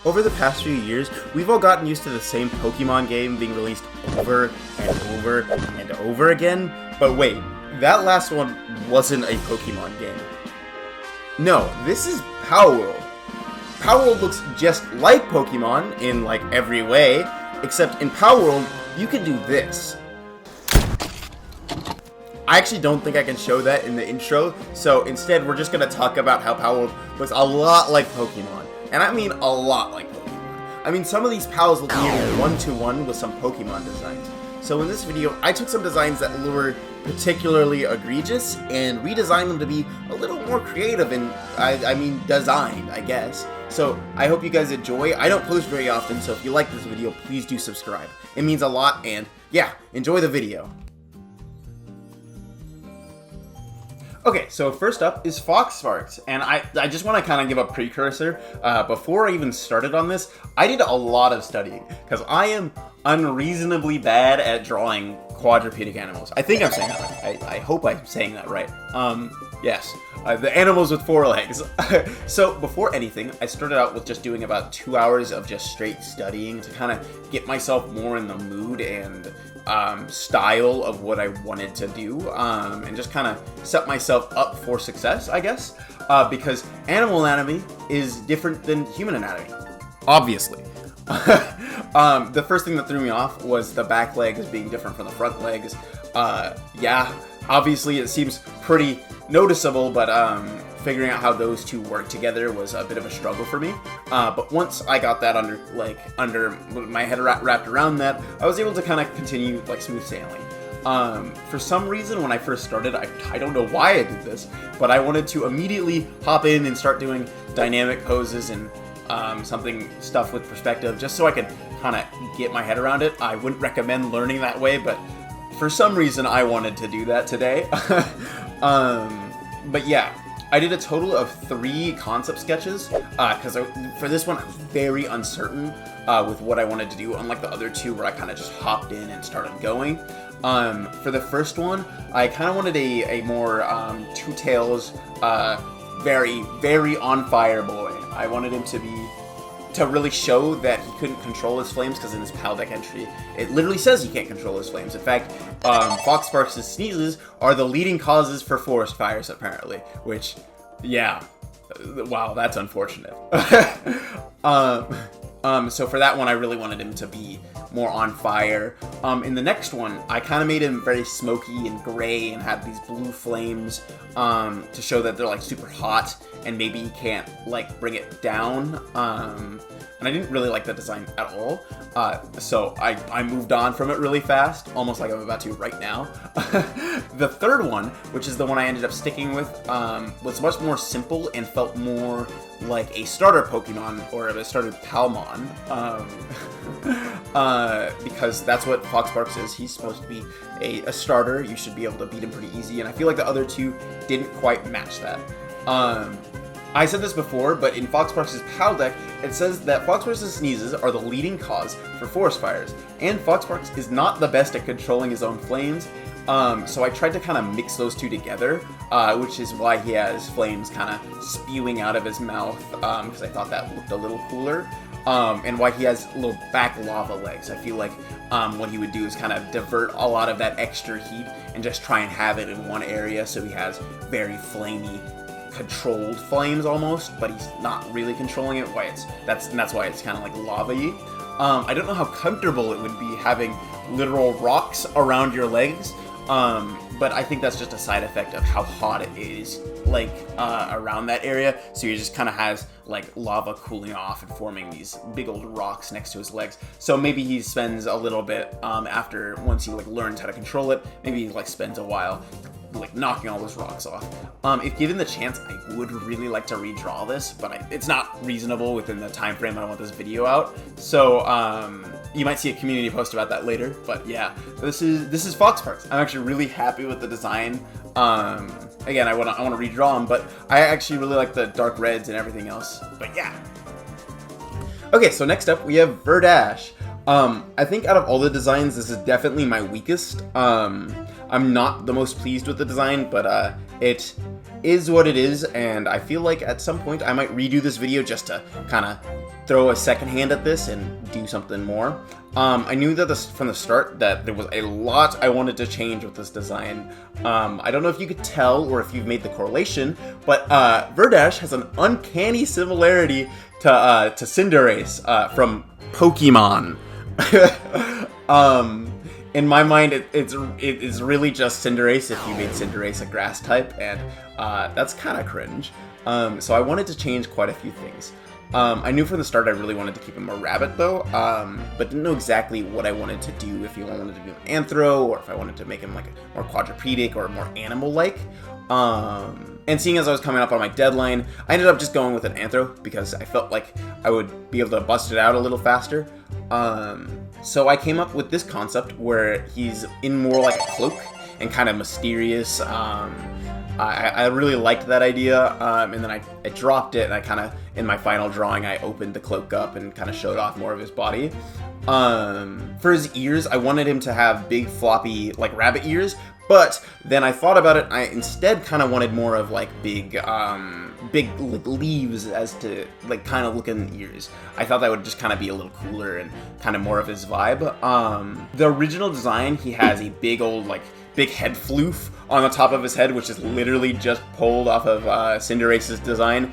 Over the past few years, we've all gotten used to the same Pokemon game being released over and over and over again, but wait, that last one wasn't a Pokemon game. No, this is Palworld. Palworld looks just like Pokemon in like every way, except in Palworld, you can do this. I actually don't think I can show that in the intro, so instead we're just going to talk about how Palworld looks a lot like Pokemon. And I mean a lot like Pokemon. I mean, some of these pals look nearly one-to-one with some Pokemon designs. So in this video, I took some designs that were particularly egregious and redesigned them to be a little more creative and, I mean, designed, I guess. So I hope you guys enjoy. I don't post very often, so if you like this video, please do subscribe. It means a lot, and yeah, enjoy the video. Okay, so first up is Foxparks, and I just want to kind of give a precursor. Before I even started on this, I did a lot of studying, because I am unreasonably bad at drawing quadrupedic animals. I think I'm saying that right. I hope I'm saying that right. Yes, the animals with 4 legs. So before anything, I started out with just doing about 2 hours of just straight studying to kind of get myself more in the mood and style of what I wanted to do, and just kind of set myself up for success, I guess, because animal anatomy is different than human anatomy, obviously. The first thing that threw me off was the back legs being different from the front legs. Yeah, obviously it seems pretty noticeable, but figuring out how those two work together was a bit of a struggle for me. But once I got that under my head wrapped around that, I was able to kind of continue like smooth sailing. For some reason, when I first started, I don't know why I did this, but I wanted to immediately hop in and start doing dynamic poses and stuff with perspective, just so I could kind of get my head around it. I wouldn't recommend learning that way, but for some reason I wanted to do that today. But yeah, I did a total of 3 concept sketches, because for this one I was very uncertain with what I wanted to do, unlike the other 2 where I kind of just hopped in and started going. For the first one, I kind of wanted a more Two Tails, very, very on fire boy. I wanted him to really show that he couldn't control his flames, because in his PAL deck entry, it literally says he can't control his flames. In fact, Foxparks' sneezes are the leading causes for forest fires, apparently, which, yeah, wow, that's unfortunate. So for that one, I really wanted him to be more on fire. In the next one, I kind of made him very smoky and gray and had these blue flames to show that they're like super hot and maybe he can't like bring it down. And I didn't really like the design at all. So I moved on from it really fast, almost like I'm about to right now. The third one, which is the one I ended up sticking with, was much more simple and felt more like a starter Pokemon or a starter Palmon. Because that's what Foxparks is. He's supposed to be a starter. You should be able to beat him pretty easy, and I feel like the other 2 didn't quite match that. I said this before, but in Foxparks' PAL deck, it says that Foxparks' sneezes are the leading cause for forest fires, and Foxparks is not the best at controlling his own flames, so I tried to kind of mix those 2 together, which is why he has flames kind of spewing out of his mouth, because I thought that looked a little cooler, and why he has little back lava legs. I feel like what he would do is kind of divert a lot of that extra heat and just try and have it in one area, so he has very flamey, controlled flames almost, but he's not really controlling it. That's why it's kind of like lava-y. I don't know how comfortable it would be having literal rocks around your legs, but I think that's just a side effect of how hot it is, like around that area. So he just kind of has like lava cooling off and forming these big old rocks next to his legs. So maybe he spends a little bit after, once he like learns how to control it, maybe he like spends a while like knocking all those rocks off. If given the chance, I would really like to redraw this, but it's not reasonable within the time frame I want this video out. So you might see a community post about that later. But yeah, this is Foxparks. I'm actually really happy with the design. Again, I want to redraw them, but I actually really like the dark reds and everything else. But yeah. Okay, so next up we have Verdash. I think out of all the designs, this is definitely my weakest. I'm not the most pleased with the design, but it is what it is, and I feel like at some point I might redo this video just to kind of throw a second hand at this and do something more. I knew that from the start that there was a lot I wanted to change with this design. I don't know if you could tell or if you've made the correlation, but Verdash has an uncanny similarity to Cinderace from Pokemon. In my mind, it's really just Cinderace if you made Cinderace a grass type, and that's kind of cringe. So I wanted to change quite a few things. I knew from the start I really wanted to keep him a rabbit though, but didn't know exactly what I wanted to do, if I wanted to do an anthro, or if I wanted to make him like a more quadrupedic or more animal-like. And seeing as I was coming up on my deadline, I ended up just going with an anthro because I felt like I would be able to bust it out a little faster. So I came up with this concept where he's in more like a cloak and kind of mysterious. I really liked that idea, and then I dropped it, and I kind of, in my final drawing, I opened the cloak up and kind of showed off more of his body. For his ears, I wanted him to have big floppy, like, rabbit ears, but then I thought about it, I instead kind of wanted more of, like, big like, leaves as to, like, kind of looking ears. I thought that would just kind of be a little cooler and kind of more of his vibe. The original design, he has a big old, like, big head floof on the top of his head, which is literally just pulled off of Cinderace's design.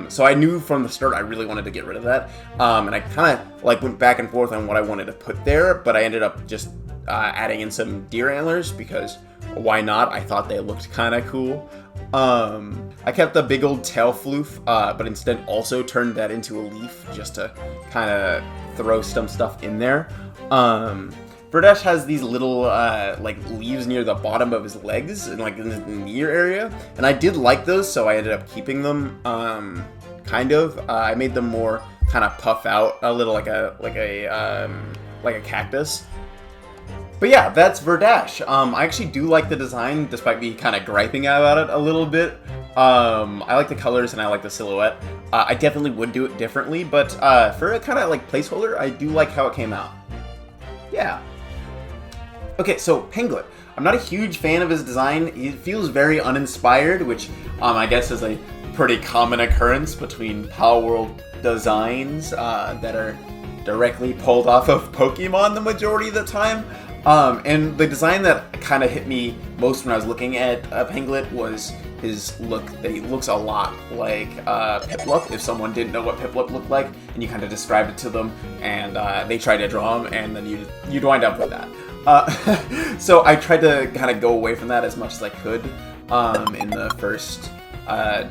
So I knew from the start I really wanted to get rid of that. And I kind of like went back and forth on what I wanted to put there, but I ended up just adding in some deer antlers because why not? I thought they looked kind of cool. I kept the big old tail floof, but instead also turned that into a leaf just to kind of throw some stuff in there. Verdash has these little, like, leaves near the bottom of his legs, and, like, in the ear area, and I did like those, so I ended up keeping them, kind of. I made them more kind of puff out, a little like a cactus. But yeah, that's Verdash. I actually do like the design, despite me kind of griping about it a little bit. I like the colors and I like the silhouette. I definitely would do it differently, but for a kind of, like, placeholder, I do like how it came out. Yeah. Okay, so Pengullet. I'm not a huge fan of his design. It feels very uninspired, which I guess is a pretty common occurrence between Palworld designs that are directly pulled off of Pokemon the majority of the time. And the design that kind of hit me most when I was looking at Pengullet was his look. That he looks a lot like Piplup, if someone didn't know what Piplup looked like, and you kind of described it to them, and they tried to draw him, and then you'd wind up with that. So I tried to kind of go away from that as much as I could in the first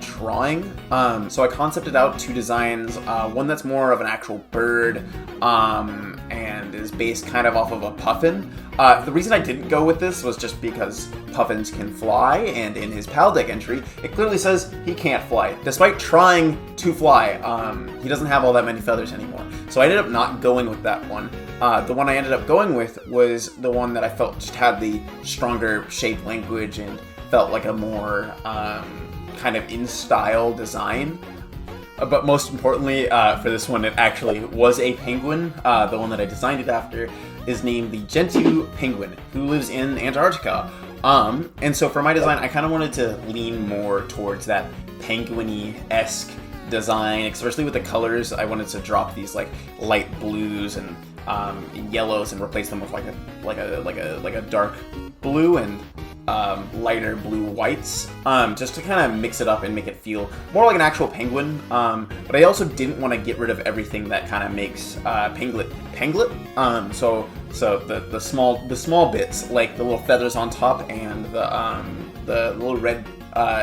drawing. So I concepted out two designs, one that's more of an actual bird and is based kind of off of a puffin. The reason I didn't go with this was just because puffins can fly, and in his PAL deck entry, it clearly says he can't fly, despite trying to fly. He doesn't have all that many feathers anymore. So I ended up not going with that one. The one I ended up going with was the one that I felt just had the stronger shape language and felt like a more kind of in-style design. But most importantly, for this one, it actually was a penguin. The one that I designed it after is named the Gentoo Penguin, who lives in Antarctica. And so for my design, I kind of wanted to lean more towards that penguin-y-esque design, especially with the colors. I wanted to drop these like light blues and yellows and replace them with like a dark blue and lighter blue whites, just to kind of mix it up and make it feel more like an actual penguin. But I also didn't want to get rid of everything that kind of makes Pengullet. So the small bits, like the little feathers on top and the little red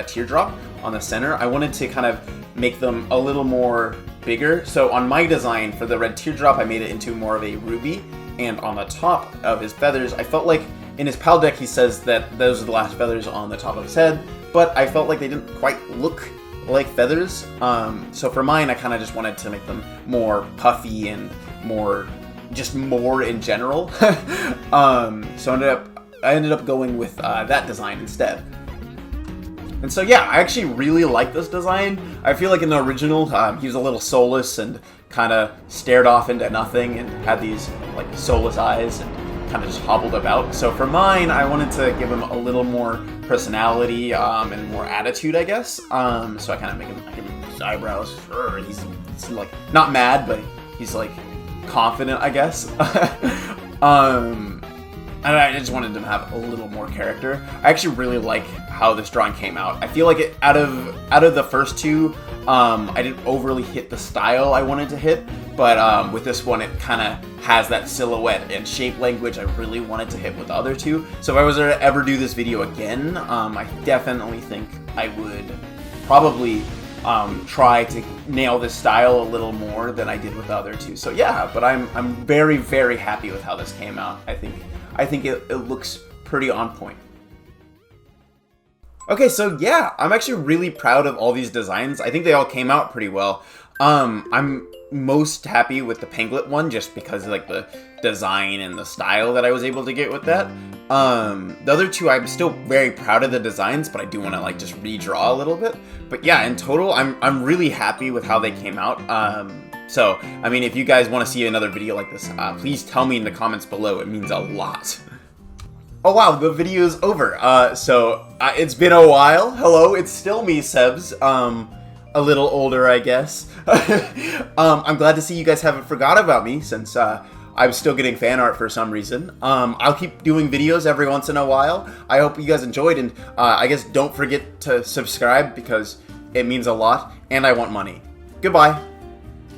teardrop on the center, I wanted to kind of make them a little more bigger. So on my design for the red teardrop, I made it into more of a ruby, and on the top of his feathers, I felt like in his PAL deck, he says that those are the last feathers on the top of his head, but I felt like they didn't quite look like feathers. So for mine, I kind of just wanted to make them more puffy and more in general. So I ended up going with that design instead. And so yeah, I actually really like this design. I feel like in the original, he was a little soulless and kind of stared off into nothing and had these like soulless eyes and kind of just hobbled about. So for mine, I wanted to give him a little more personality and more attitude, I guess. So I kind of make him his eyebrows. He's like not mad, but he's like confident, I guess. And I just wanted him to have a little more character. I actually really like how this drawing came out. I feel like it out of the first two, I didn't overly hit the style I wanted to hit, but with this one, it kind of has that silhouette and shape language I really wanted to hit with the other two. So if I was to ever do this video again, I definitely think I would probably try to nail this style a little more than I did with the other two. So yeah, but I'm very, very happy with how this came out. I think it looks pretty on point. Okay, so yeah, I'm actually really proud of all these designs. I think they all came out pretty well. I'm most happy with the Pengullet one just because of like the design and the style that I was able to get with that. The other two, I'm still very proud of the designs, but I do want to like just redraw a little bit. But yeah, in total, I'm really happy with how they came out. So, I mean, if you guys want to see another video like this, please tell me in the comments below. It means a lot. Oh wow, the video is over. It's been a while. Hello, it's still me, Sebs. A little older, I guess. I'm glad to see you guys haven't forgot about me since I'm still getting fan art for some reason. I'll keep doing videos every once in a while. I hope you guys enjoyed, and I guess don't forget to subscribe because it means a lot, and I want money. Goodbye.